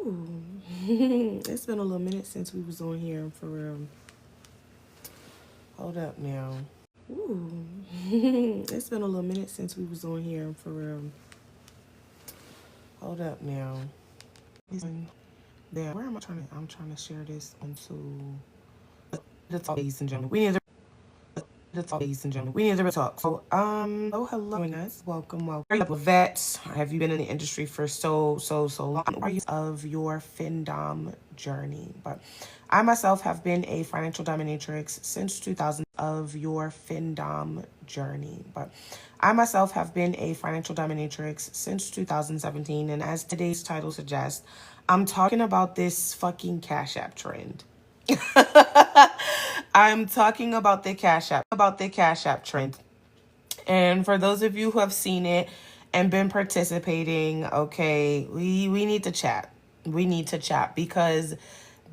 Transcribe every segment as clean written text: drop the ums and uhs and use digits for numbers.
Ooh, it's been a little minute since we was on here for real. Hold up now. Ooh, it's been a little minute since we was on here for real. Hold up now. There, where am I trying to? I'm trying to share this onto the talk, ladies and gentlemen. Ladies and gentlemen. We need to talk. So, oh, hello, guys. Welcome. Are you a vet? Have you been in the industry for so long? Are you of your FinDom journey? But I myself have been a financial dominatrix since 2000 of your FinDom journey. But I myself have been a financial dominatrix since 2017. And as today's title suggests, I'm talking about this fucking Cash App trend. I'm talking about the Cash App trend. And for those of you who have seen it and been participating, okay, we need to chat. We need to chat because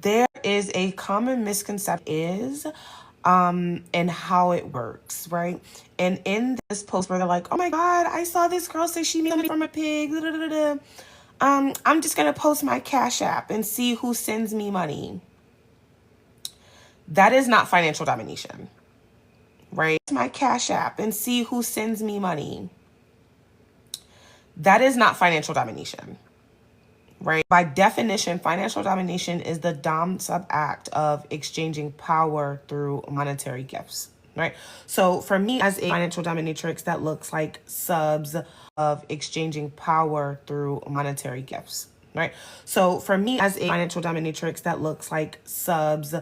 there is a common misconception and how it works, right? And in this post where they're like, oh my God, I saw this girl say she made money from a pig. I'm just gonna post my Cash App and see who sends me money. That is not financial domination, right? My Cash App and see who sends me money. That is not financial domination, right? By definition, financial domination is the dom sub act of exchanging power through monetary gifts, right? So for me as a financial dominatrix, that looks like subs of exchanging power through monetary gifts, right? So for me as a financial dominatrix, that looks like subs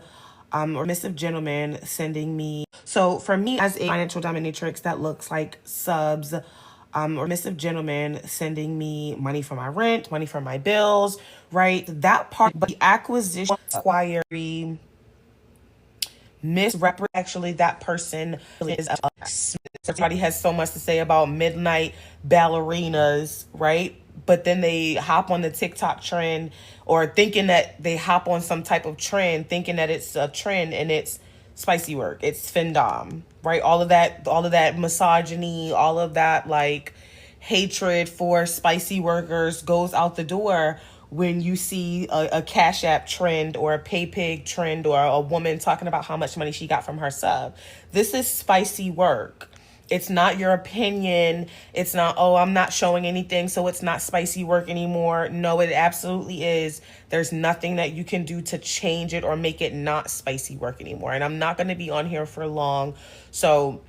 or submissive gentleman sending me. So for me as a financial dominatrix, that looks like subs or submissive gentleman sending me money for my rent, money for my bills, right? That part, but the acquisition, acquiring, misrepresent. Actually, that person is everybody has so much to say about midnight ballerinas, right? But then they hop on the TikTok trend or thinking that they hop on some type of trend, thinking that it's a trend and it's spicy work. It's FinDom, right? All of that misogyny, all of that like hatred for spicy workers goes out the door when you see a Cash App trend or a Paypig trend or a woman talking about how much money she got from her sub. This is spicy work. It's not your opinion. It's not, oh, I'm not showing anything, so it's not spicy work anymore. No, it absolutely is. There's nothing that you can do to change it or make it not spicy work anymore. And I'm not going to be on here for long. So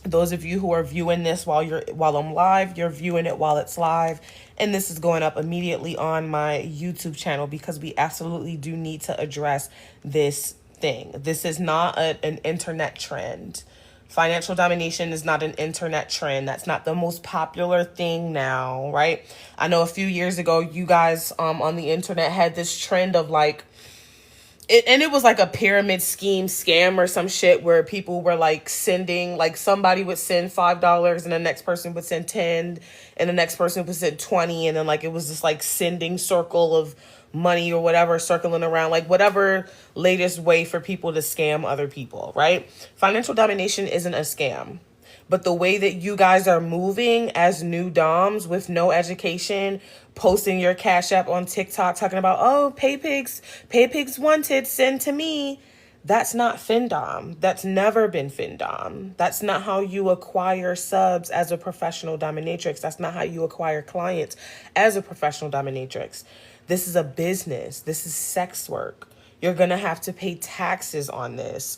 those of you who are viewing this while I'm live, you're viewing it while it's live. And this is going up immediately on my YouTube channel because we absolutely do need to address this thing. This is not an internet trend. Financial domination is not an internet trend. That's not the most popular thing now, right? I know a few years ago, you guys on the internet had this trend of like, and it was like a pyramid scheme scam or some shit where people were like sending, like somebody would send $5 and the next person would send 10 and the next person would send 20. And then like, it was this like sending circle of money or whatever circling around, like whatever latest way for people to scam other people, right? Financial domination isn't a scam. But the way that you guys are moving as new doms with no education, posting your Cash App on TikTok, talking about, oh, Paypigs wanted, send to me. That's not FinDom. That's never been FinDom. That's not how you acquire subs as a professional dominatrix. That's not how you acquire clients as a professional dominatrix. This is a business. This is sex work. You're going to have to pay taxes on this.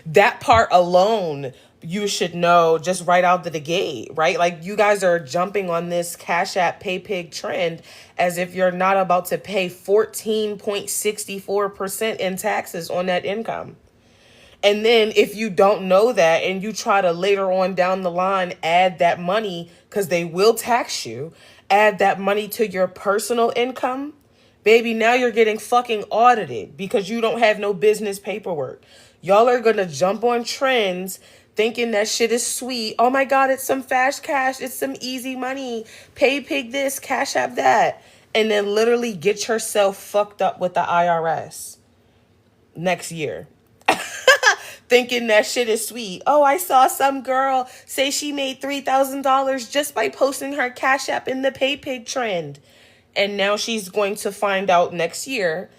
That part alone, you should know just right out the gate, right? Like you guys are jumping on this Cash App Paypig trend as if you're not about to pay 14.64% in taxes on that income. And then if you don't know that and you try to later on down the line add that money, because they will tax you, add that money to your personal income, baby, now you're getting fucking audited because you don't have no business paperwork. Y'all are going to jump on trends thinking that shit is sweet. Oh my God, it's some fast cash. It's some easy money. Paypig this, Cash App that. And then literally get yourself fucked up with the IRS next year. Thinking that shit is sweet. Oh, I saw some girl say she made $3,000 just by posting her Cash App in the Paypig trend. And now she's going to find out next year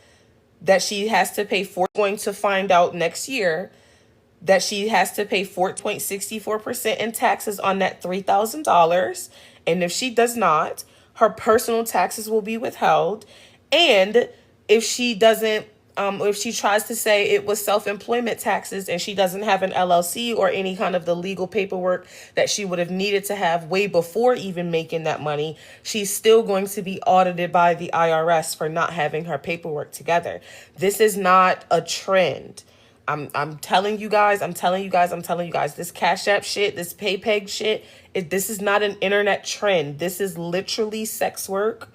that she has to pay 4.64% in taxes on that $3,000. And if she does not, her personal taxes will be withheld. And if she doesn't, if she tries to say it was self-employment taxes and she doesn't have an LLC or any kind of the legal paperwork that she would have needed to have way before even making that money, she's still going to be audited by the IRS for not having her paperwork together. This is not a trend. I'm telling you guys, this Cash App shit, this Paypig shit, this is not an internet trend. This is literally sex work.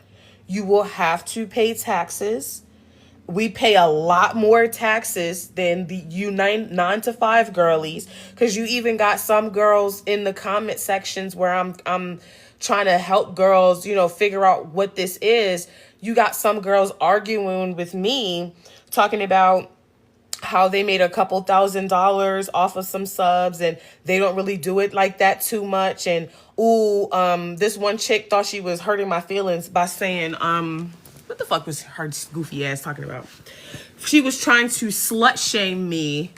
You will have to pay taxes. We pay a lot more taxes than the 9 to 5 girlies, because you even got some girls in the comment sections where I'm trying to help girls, figure out what this is. You got some girls arguing with me, talking about how they made a couple $1,000s off of some subs and they don't really do it like that too much. And this one chick thought she was hurting my feelings by saying, what the fuck was her goofy ass talking about? She was trying to slut shame me.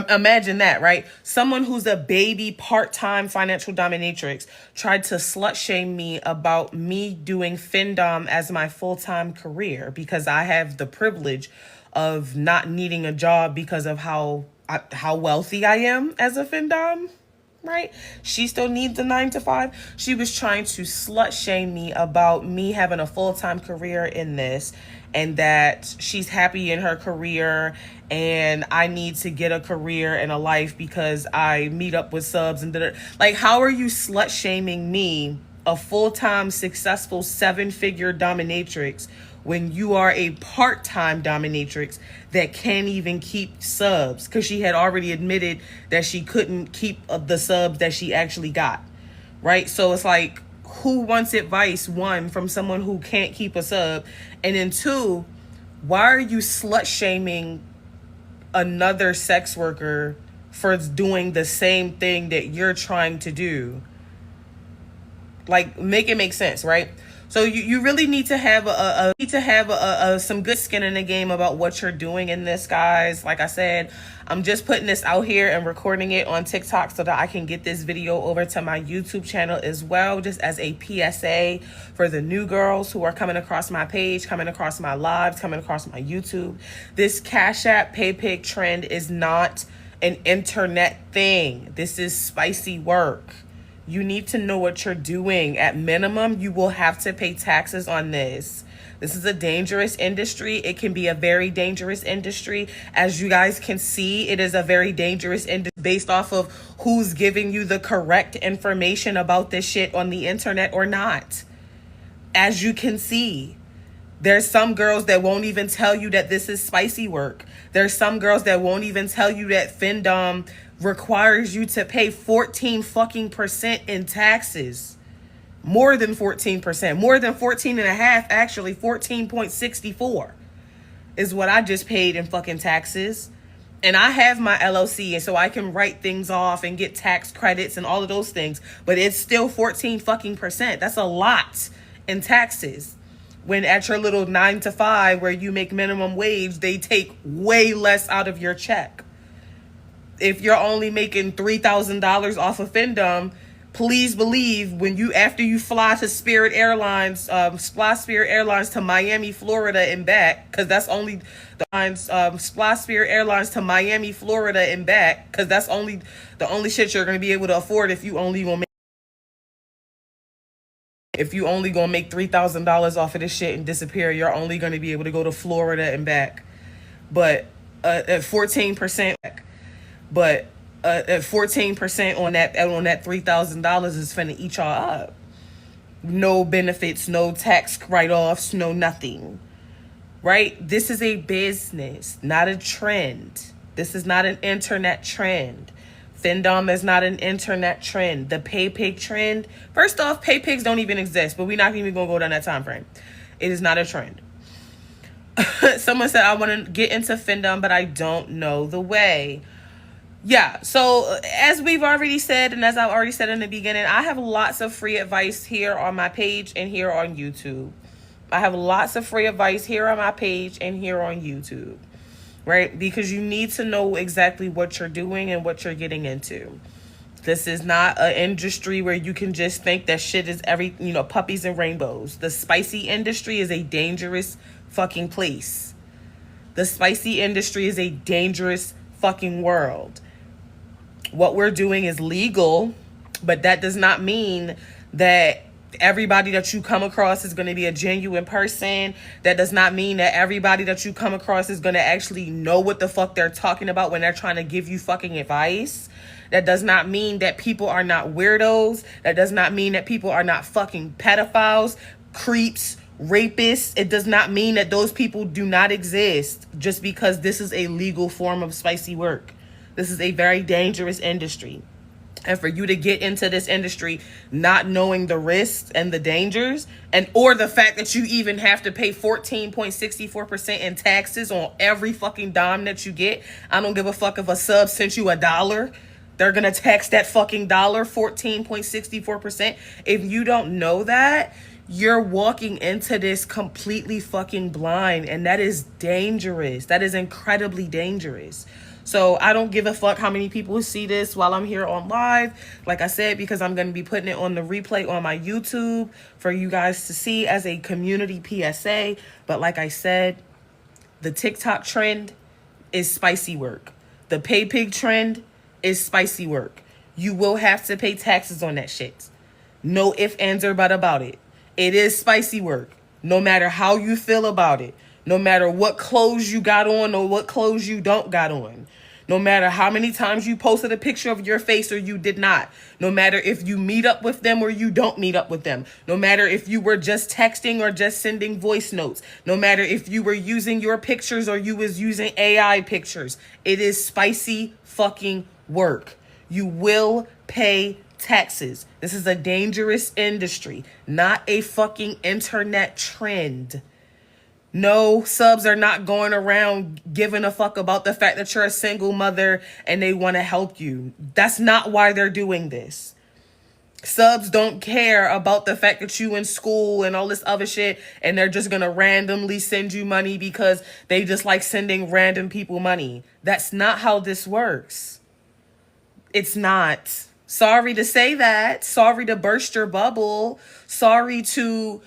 Imagine that, right? Someone who's a baby part-time financial dominatrix tried to slut shame me about me doing FinDom as my full-time career because I have the privilege of not needing a job because of how wealthy I am as a FinDom. Right? She still needs a 9 to 5. She was trying to slut shame me about me having a full-time career in this, and that she's happy in her career and I need to get a career and a life because I meet up with subs and like, how are you slut shaming me, a full-time successful 7-figure dominatrix, when you are a part-time dominatrix that can't even keep subs? Because she had already admitted that she couldn't keep the subs that she actually got, right? So it's like, who wants advice, one, from someone who can't keep a sub? And then two, why are you slut shaming another sex worker for doing the same thing that you're trying to do? Like, make it make sense, right? So you really need to have some good skin in the game about what you're doing in this, guys. Like I said, I'm just putting this out here and recording it on TikTok so that I can get this video over to my YouTube channel as well, just as a PSA for the new girls who are coming across my page, coming across my lives, coming across my YouTube. This Cash App Paypig trend is not an internet thing. This is spicy work. You need to know what you're doing. At minimum, you will have to pay taxes on this. This is a dangerous industry. It can be a very dangerous industry. As you guys can see, it is a very dangerous industry based off of who's giving you the correct information about this shit on the internet or not. As you can see, there's some girls that won't even tell you that this is spicy work. There's some girls that won't even tell you that FinDom requires you to pay 14% in taxes. More than 14%, more than 14 and a half, actually 14.64 is what I just paid in fucking taxes. And I have my LLC, and so I can write things off and get tax credits and all of those things, but it's still 14%. That's a lot in taxes. When at your little 9 to 5 where you make minimum wage, they take way less out of your check. If you're only making $3,000 off of FinDom, please believe after you fly to Spirit Airlines, fly Spirit Airlines to Miami, Florida and back, because that's only the lines, fly Spirit Airlines to Miami, Florida and back, because that's only the only shit you're going to be able to afford if you only gonna make $3,000 off of this shit and disappear. You're only going to be able to go to Florida and back. But at 14%, at 14% on that $3,000 is finna eat y'all up. No benefits, no tax write-offs, no nothing. Right? This is a business, not a trend. This is not an internet trend. FinDom is not an internet trend. The Paypig trend, first off, Paypigs don't even exist, but we're not even gonna go down that time frame. It is not a trend. Someone said, I want to get into FinDom, but I don't know the way. Yeah, so as we've already said, and as I've already said in the beginning, I have lots of free advice here on my page and here on YouTube. I have lots of free advice here on my page and here on YouTube, right? Because you need to know exactly what you're doing and what you're getting into. This is not an industry where you can just think that shit is puppies and rainbows. The spicy industry is a dangerous fucking place. The spicy industry is a dangerous fucking world. What we're doing is legal, but that does not mean that everybody that you come across is going to be a genuine person. That does not mean that everybody that you come across is going to actually know what the fuck they're talking about when they're trying to give you fucking advice. That does not mean that people are not weirdos. That does not mean that people are not fucking pedophiles, creeps, rapists. It does not mean that those people do not exist just because this is a legal form of spicy work. This is a very dangerous industry. And for you to get into this industry not knowing the risks and the dangers, or the fact that you even have to pay 14.64% in taxes on every fucking dime that you get. I don't give a fuck if a sub sent you $1. They're going to tax that fucking dollar 14.64%. If you don't know that, you're walking into this completely fucking blind, and that is dangerous. That is incredibly dangerous. So I don't give a fuck how many people see this while I'm here on live. Like I said, because I'm going to be putting it on the replay on my YouTube for you guys to see as a community PSA. But like I said, the TikTok trend is spicy work. The Paypig trend is spicy work. You will have to pay taxes on that shit. No ifs, ands, or but about it. It is spicy work. No matter how you feel about it. No matter what clothes you got on or what clothes you don't got on. No matter how many times you posted a picture of your face or you did not. No matter if you meet up with them or you don't meet up with them. No matter if you were just texting or just sending voice notes. No matter if you were using your pictures or you was using AI pictures. It is spicy fucking work. You will pay taxes. This is a dangerous industry, not a fucking internet trend. No, subs are not going around giving a fuck about the fact that you're a single mother and they want to help you. That's not why they're doing this. Subs don't care about the fact that you in school and all this other shit, and they're just going to randomly send you money because they just like sending random people money. That's not how this works. It's not. Sorry to say that. Sorry to burst your bubble. Sorry to,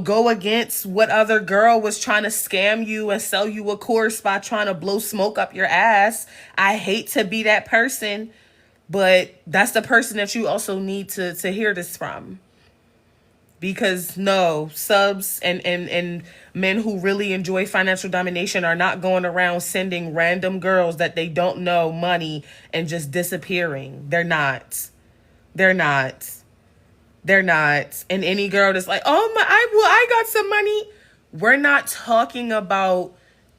go against what other girl was trying to scam you and sell you a course by trying to blow smoke up your ass. I hate to be that person, but that's the person that you also need to hear this from. Because no, subs and men who really enjoy financial domination are not going around sending random girls that they don't know money and just disappearing. They're not. They're not. They're not. And any girl that's like, I got some money. We're not talking about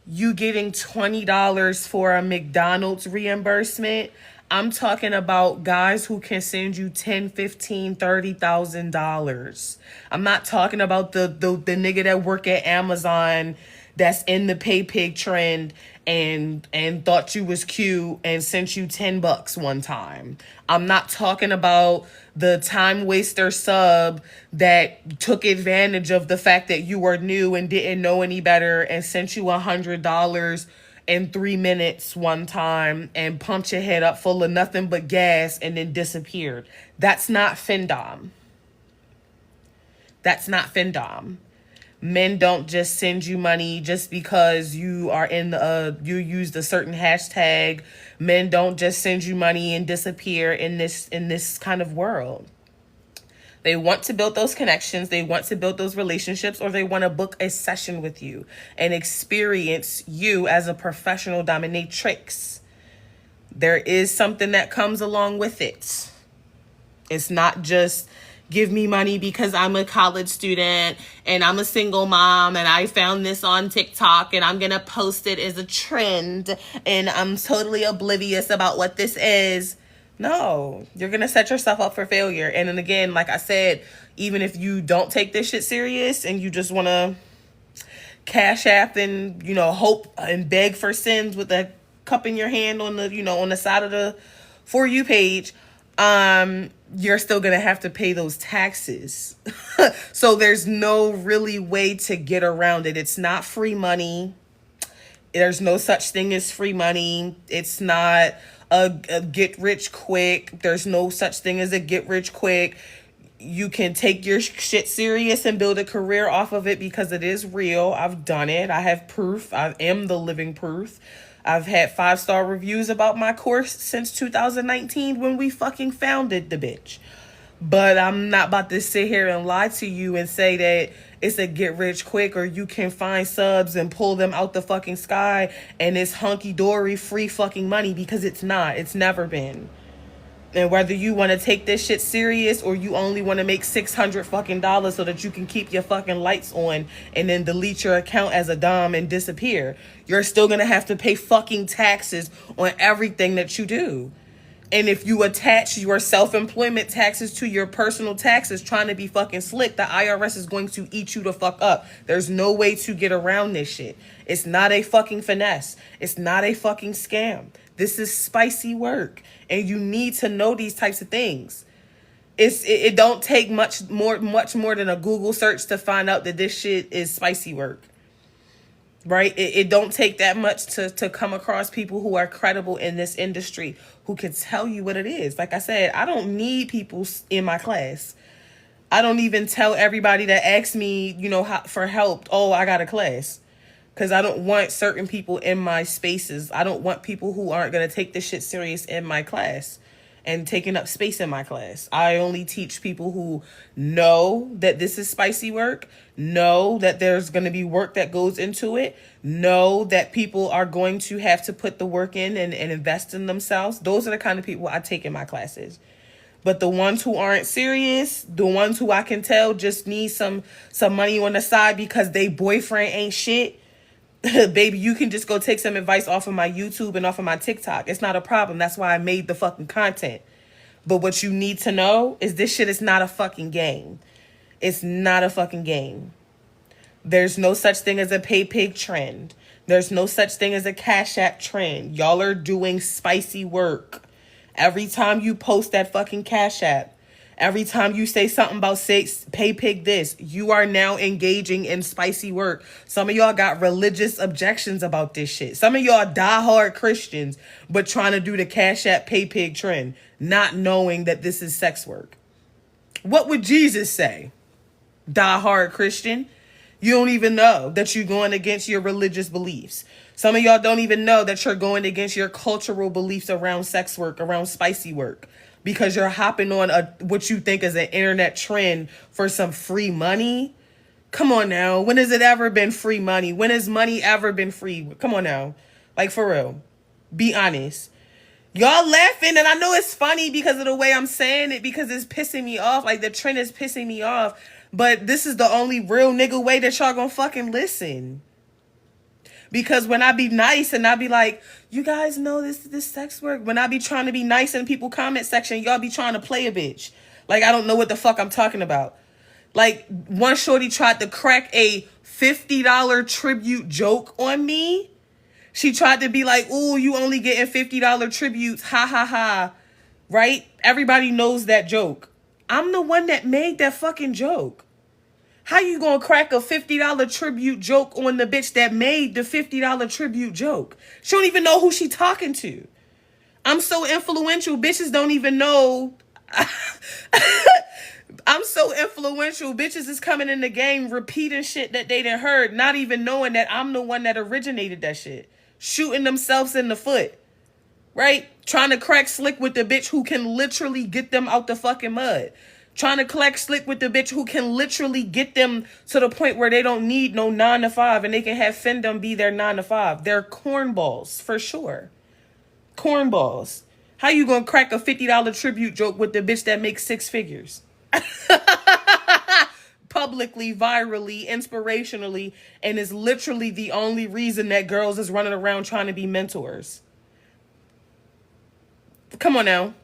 you getting $20 for a McDonald's reimbursement. I'm talking about guys who can send you $10, $15, $30,000. I'm not talking about the nigga that work at Amazon that's in the Paypig trend and thought you was cute and sent you $10 one time. I'm not talking about the time waster sub that took advantage of the fact that you were new and didn't know any better and sent you $100 in 3 minutes one time and pumped your head up full of nothing but gas and then disappeared. That's not FinDom. That's not FinDom. Men don't just send you money just because you are you used a certain hashtag. Men don't just send you money and disappear in this kind of world. They want to build those connections. They want to build those relationships, or they want to book a session with you and experience you as a professional dominatrix. There is something that comes along with it. It's not just give me money because I'm a college student and I'm a single mom and I found this on TikTok and I'm going to post it as a trend and I'm totally oblivious about what this is. No, you're going to set yourself up for failure. And then again, like I said, even if you don't take this shit serious and you just want to cash app and, hope and beg for sins with a cup in your hand on the, on the side of the For You page, you're still going to have to pay those taxes. So there's no really way to get around it. It's not free money. There's no such thing as free money. It's not a get rich quick. There's no such thing as a get rich quick. You can take your shit serious and build a career off of it because it is real. I've done it. I have proof. I am the living proof. I've had 5-star reviews about my course since 2019 when we fucking founded the bitch. But I'm not about to sit here and lie to you and say that it's a get rich quick or you can find subs and pull them out the fucking sky and it's hunky-dory free fucking money, because it's not. It's never been. And whether you want to take this shit serious or you only want to make $600 fucking dollars so that you can keep your fucking lights on and then delete your account as a dom and disappear, you're still going to have to pay fucking taxes on everything that you do. And if you attach your self-employment taxes to your personal taxes trying to be fucking slick, the IRS is going to eat you the fuck up. There's no way to get around this shit. It's not a fucking finesse. It's not a fucking scam. This is spicy work. And you need to know these types of things. It don't take much more than a Google search to find out that this shit is spicy work. Right? It don't take that much to come across people who are credible in this industry who can tell you what it is. Like I said, I don't need people in my class. I don't even tell everybody that asks me, for help, oh, I got a class. Because I don't want certain people in my spaces. I don't want people who aren't going to take this shit serious in my class and taking up space in my class. I only teach people who know that this is spicy work, know that there's going to be work that goes into it, know that people are going to have to put the work in and invest in themselves. Those are the kind of people I take in my classes. But the ones who aren't serious, the ones who I can tell just need some money on the side because they boyfriend ain't shit, baby, you can just go take some advice off of my YouTube and off of my TikTok. It's not a problem. That's why I made the fucking content. But what you need to know is this shit is not a fucking game. It's not a fucking game. There's no such thing as a Paypig trend. There's no such thing as a Cash App trend. Y'all are doing spicy work. Every time you post that fucking Cash App, every time you say something about Paypig this, you are now engaging in spicy work. Some of y'all got religious objections about this shit. Some of y'all diehard Christians, but trying to do the Cash App Paypig trend, not knowing that this is sex work. What would Jesus say? Diehard Christian? You don't even know that you're going against your religious beliefs. Some of y'all don't even know that you're going against your cultural beliefs around sex work, around spicy work. Because you're hopping on what you think is an internet trend for some free money. Come on now. When has it ever been free money? When has money ever been free? Come on now. Like, for real. Be honest. Y'all laughing, and I know it's funny because of the way I'm saying it, because it's pissing me off. Like, the trend is pissing me off. But this is the only real nigga way that y'all gonna fucking listen. Because when I be nice and I be like, you guys know this sex work. When I be trying to be nice in people comment section, y'all be trying to play a bitch. Like, I don't know what the fuck I'm talking about. Like, one shorty tried to crack a $50 tribute joke on me. She tried to be like, ooh, you only getting $50 tributes. Ha ha ha. Right? Everybody knows that joke. I'm the one that made that fucking joke. How you gonna crack a $50 tribute joke on the bitch that made the $50 tribute joke? She don't even know who she talking to. I'm so influential, bitches don't even know. I'm so influential, bitches is coming in the game repeating shit that they done heard, not even knowing that I'm the one that originated that shit. Shooting themselves in the foot. Right? Trying to crack slick with the bitch who can literally get them out the fucking mud. Trying to collect slick with the bitch who can literally get them to the point where they don't need no 9 to 5 and they can have Findom be their 9 to 5. They're cornballs, for sure. Cornballs. How you gonna crack a $50 tribute joke with the bitch that makes 6 figures? Publicly, virally, inspirationally, and is literally the only reason that girls is running around trying to be mentors. Come on now.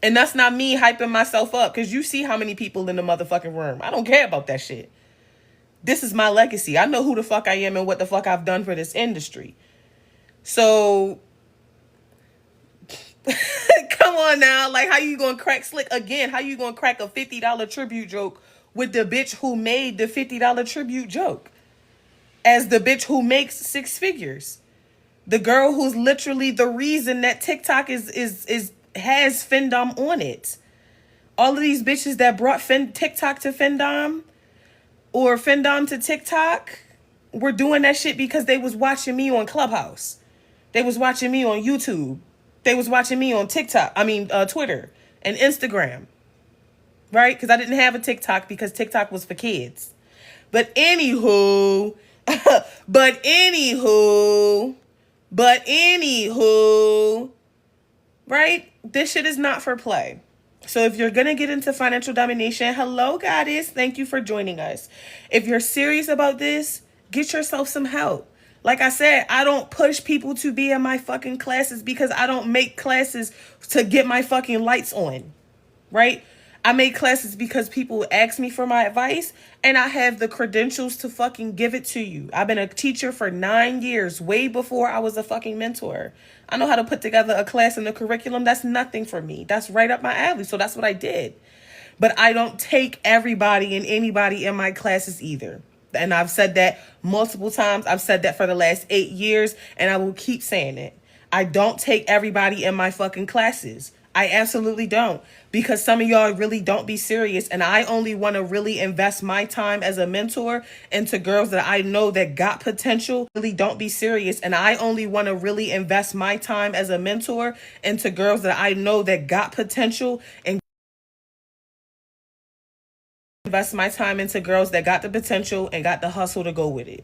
And that's not me hyping myself up, because you see how many people in the motherfucking room. I don't care about that shit. This is my legacy. I know who the fuck I am and what the fuck I've done for this industry. So, Come on now. Like, how you gonna crack slick again? How you gonna crack a $50 tribute joke with the bitch who made the $50 tribute joke as the bitch who makes six figures? The girl who's literally the reason that TikTok is has Findom on it. All of these bitches that brought TikTok to Findom or Findom to TikTok were doing that shit because they was watching me on Clubhouse. They was watching me on YouTube. They was watching me on Twitter and Instagram. Right? Because I didn't have a TikTok because TikTok was for kids. But anywho, right? This shit is not for play. So if you're going to get into financial domination, hello, goddess. Thank you for joining us. If you're serious about this, get yourself some help. Like I said, I don't push people to be in my fucking classes because I don't make classes to get my fucking lights on, right? I make classes because people ask me for my advice and I have the credentials to fucking give it to you. I've been a teacher for 9 years, way before I was a fucking mentor. I know how to put together a class and a curriculum. That's nothing for me. That's right up my alley. So that's what I did. But I don't take everybody and anybody in my classes either. And I've said that multiple times. I've said that for the last 8 years, and I will keep saying it. I don't take everybody in my fucking classes. I absolutely don't, because some of y'all really don't be serious, and I only want to really invest my time as a mentor into girls that I know that got potential. Really don't be serious, and I only want to really invest my time as a mentor into girls that I know that got potential and invest my time into girls that got the potential and got the hustle to go with it.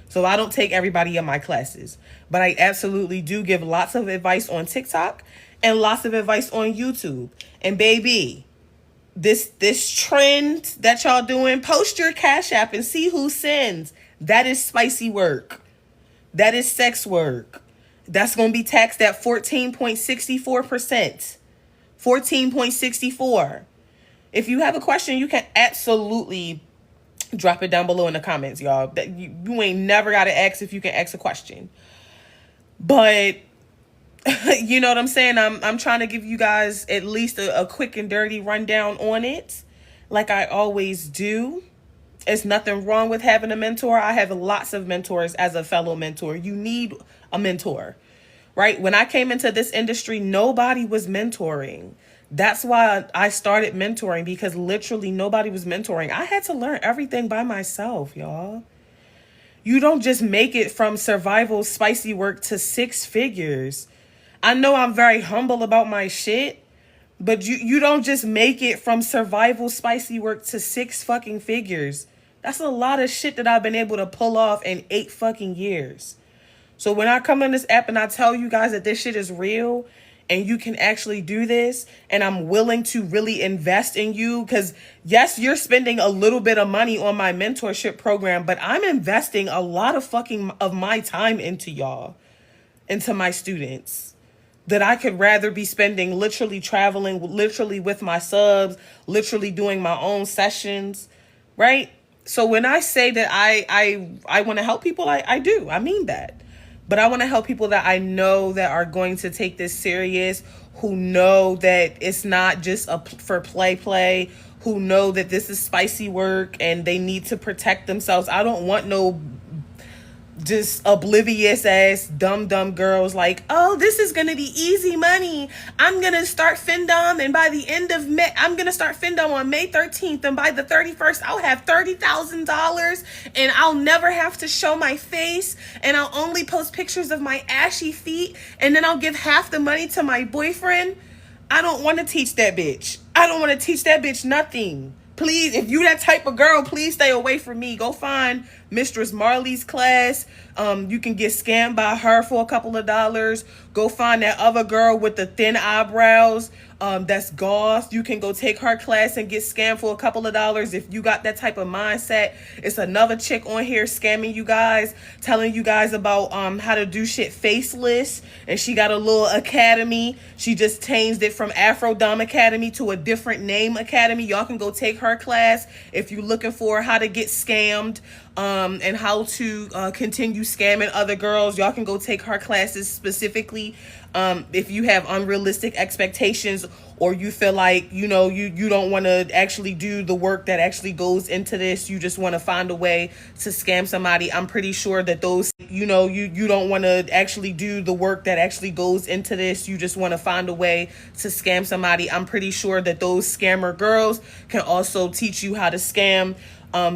So I don't take everybody in my classes, but I absolutely do give lots of advice on TikTok and lots of advice on YouTube. And baby, this trend that y'all doing, post your Cash App and see who sends. That is spicy work. That is sex work. That's going to be taxed at 14.64%. 14.64. If you have a question, you can absolutely drop it down below in the comments, y'all. That you ain't never got to ask if you can ask a question. But you know what I'm saying? I'm trying to give you guys at least a quick and dirty rundown on it, like I always do. It's nothing wrong with having a mentor. I have lots of mentors as a fellow mentor. You need a mentor, right? When I came into this industry, nobody was mentoring. That's why I started mentoring, because literally nobody was mentoring. I had to learn everything by myself, y'all. You don't just make it from survival spicy work to six figures. I know I'm very humble about my shit, but you don't just make it from survival spicy work to six fucking figures. That's a lot of shit that I've been able to pull off in 8 fucking years. So when I come on this app and I tell you guys that this shit is real and you can actually do this, and I'm willing to really invest in you, because yes, you're spending a little bit of money on my mentorship program, but I'm investing a lot of my time into y'all, into my students, that I could rather be spending literally traveling, literally with my subs, literally doing my own sessions, right? So when I say that I want to help people, I do. I mean that. But I want to help people that I know that are going to take this serious, who know that it's not just for play, who know that this is spicy work and they need to protect themselves. I don't want no just oblivious ass dumb girls like, oh, this is gonna be easy money. I'm gonna start Findom, and by the end of May, I'm gonna start Findom on May 13th, and by the 31st, I'll have $30,000, and I'll never have to show my face, and I'll only post pictures of my ashy feet, and then I'll give half the money to my boyfriend. I don't want to teach that bitch. I don't want to teach that bitch nothing. Please, if you that type of girl, please stay away from me. Go find Mistress Marley's class. You can get scammed by her for a couple of dollars. Go find that other girl with the thin eyebrows. That's goth. You can go take her class and get scammed for a couple of dollars. If you got that type of mindset, it's another chick on here scamming you guys, telling you guys about how to do shit faceless. And she got a little academy. She just changed it from AfroDomme Academy to a different name academy. Y'all can go take her class if you're looking for how to get scammed. and how to continue scamming other girls. Y'all can go take her classes specifically if you have unrealistic expectations, or you feel like, you know, you don't want to actually do the work that actually goes into this. You just want to find a way to scam somebody. I'm pretty sure that those, you know, you don't want to actually do the work that actually goes into this. You just want to find a way to scam somebody. I'm pretty sure that those scammer girls can also teach you how to scam,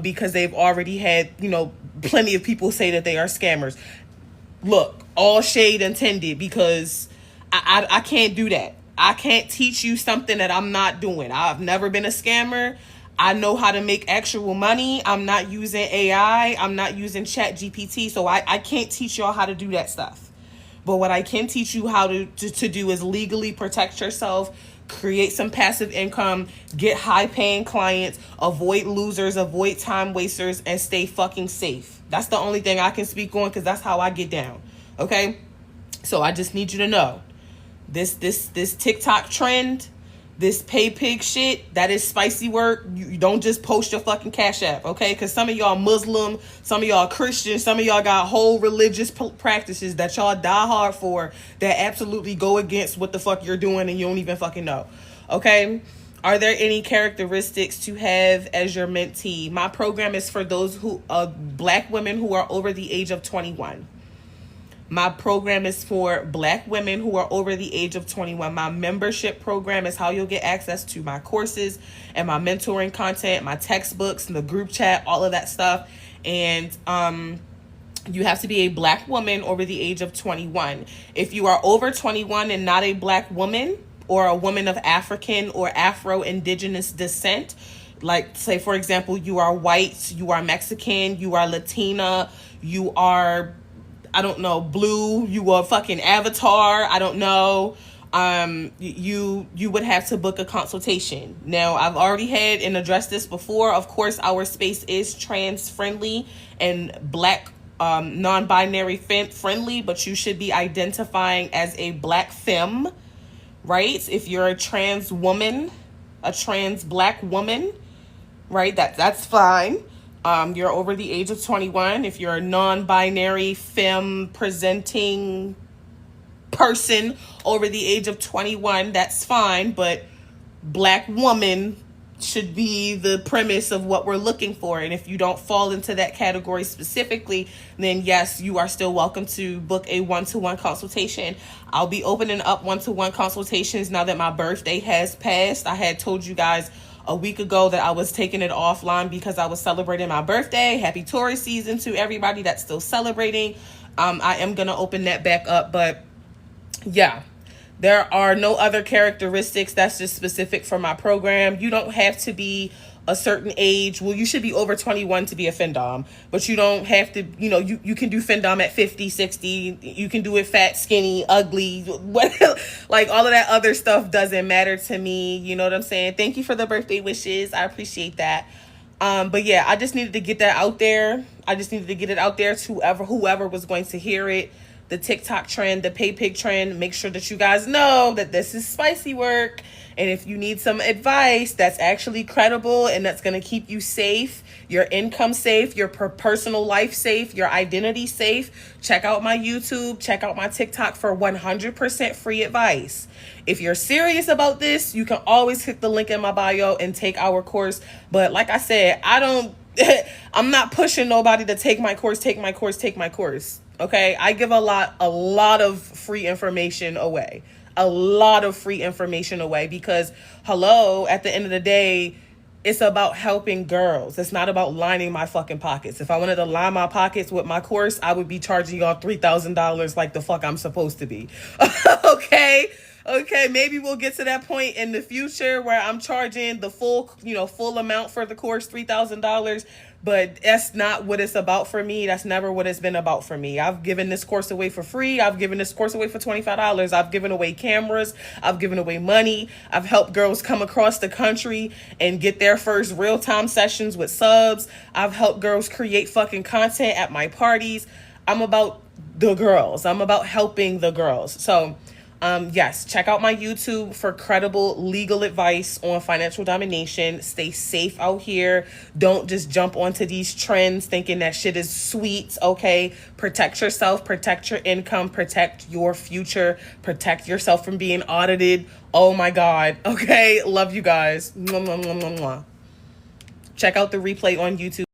because they've already had, you know, plenty of people say that they are scammers. Look, all shade intended, because I can't do that. I can't teach you something that I'm not doing. I've never been a scammer. I know how to make actual money. I'm not using AI. I'm not using Chat GPT. So I can't teach y'all how to do that stuff. But what I can teach you how to do is legally protect yourself, create some passive income, get high paying clients, avoid losers, avoid time wasters, and stay fucking safe. That's the only thing I can speak on, because that's how I get down. Okay? So I just need you to know. This TikTok trend, this Paypig shit, that is spicy work. You don't just post your fucking Cash App, okay? Because some of y'all Muslim, some of y'all Christian, some of y'all got whole religious practices that y'all die hard for that absolutely go against what the fuck you're doing and you don't even fucking know, okay? Are there any characteristics to have as your mentee? My program is for those who Black women who are over the age of 21. My program is for Black women who are over the age of 21. My membership program is how you'll get access to my courses and my mentoring content, my textbooks, and the group chat, all of that stuff. And you have to be a Black woman over the age of 21. If you are over 21 and not a Black woman, or a woman of African or Afro-Indigenous descent, like, say, for example, you are white, you are Mexican, you are Latina, you are, I don't know, blue, you are fucking Avatar, I don't know, you would have to book a consultation. Now, I've already had and addressed this before. Of course, our space is trans friendly and Black non-binary friendly, but you should be identifying as a Black femme, right? If you're a trans woman, a trans Black woman, right, that's fine. You're over the age of 21. If you're a non-binary femme presenting person over the age of 21, that's fine. But Black woman should be the premise of what we're looking for. And if you don't fall into that category specifically, then yes, you are still welcome to book a one-to-one consultation. I'll be opening up one-to-one consultations now that my birthday has passed. I had told you guys a week ago that I was taking it offline because I was celebrating my birthday. Happy Taurus season to everybody that's still celebrating. I am going to open that back up, but yeah. There are no other characteristics. That's just specific for my program. You don't have to be a certain age. Well, you should be over 21 to be a FinDom, but you don't have to, you know, you can do FinDom at 50, 60. You can do it fat, skinny, ugly, like all of that other stuff doesn't matter to me. You know what I'm saying? Thank you for the birthday wishes. I appreciate that. But yeah, I just needed to get that out there. I just needed to get it out there to whoever was going to hear it. The TikTok trend, the Paypig trend, make sure that you guys know that this is spicy work. And if you need some advice that's actually credible and that's going to keep you safe, your income safe, your personal life safe, your identity safe, check out my YouTube, check out my TikTok for 100% free advice. If you're serious about this, you can always hit the link in my bio and take our course. But like I said, I'm not pushing nobody to take my course. Okay, I give a lot of free information away. Because, hello, at the end of the day, it's about helping girls. It's not about lining my fucking pockets. If I wanted to line my pockets with my course, I would be charging y'all $3,000 like the fuck I'm supposed to be. Okay, maybe we'll get to that point in the future where I'm charging the full amount for the course, $3,000. But that's not what it's about for me. That's never what it's been about for me. I've given this course away for free. I've given this course away for $25. I've given away cameras. I've given away money. I've helped girls come across the country and get their first real-time sessions with subs. I've helped girls create fucking content at my parties. I'm about the girls. I'm about helping the girls. So Yes, check out my YouTube for credible legal advice on financial domination. Stay safe out here. Don't just jump onto these trends thinking that shit is sweet, okay? Protect yourself, protect your income, protect your future, protect yourself from being audited. Oh my God, okay? Love you guys. Mwah, mwah, mwah, mwah, mwah. Check out the replay on YouTube.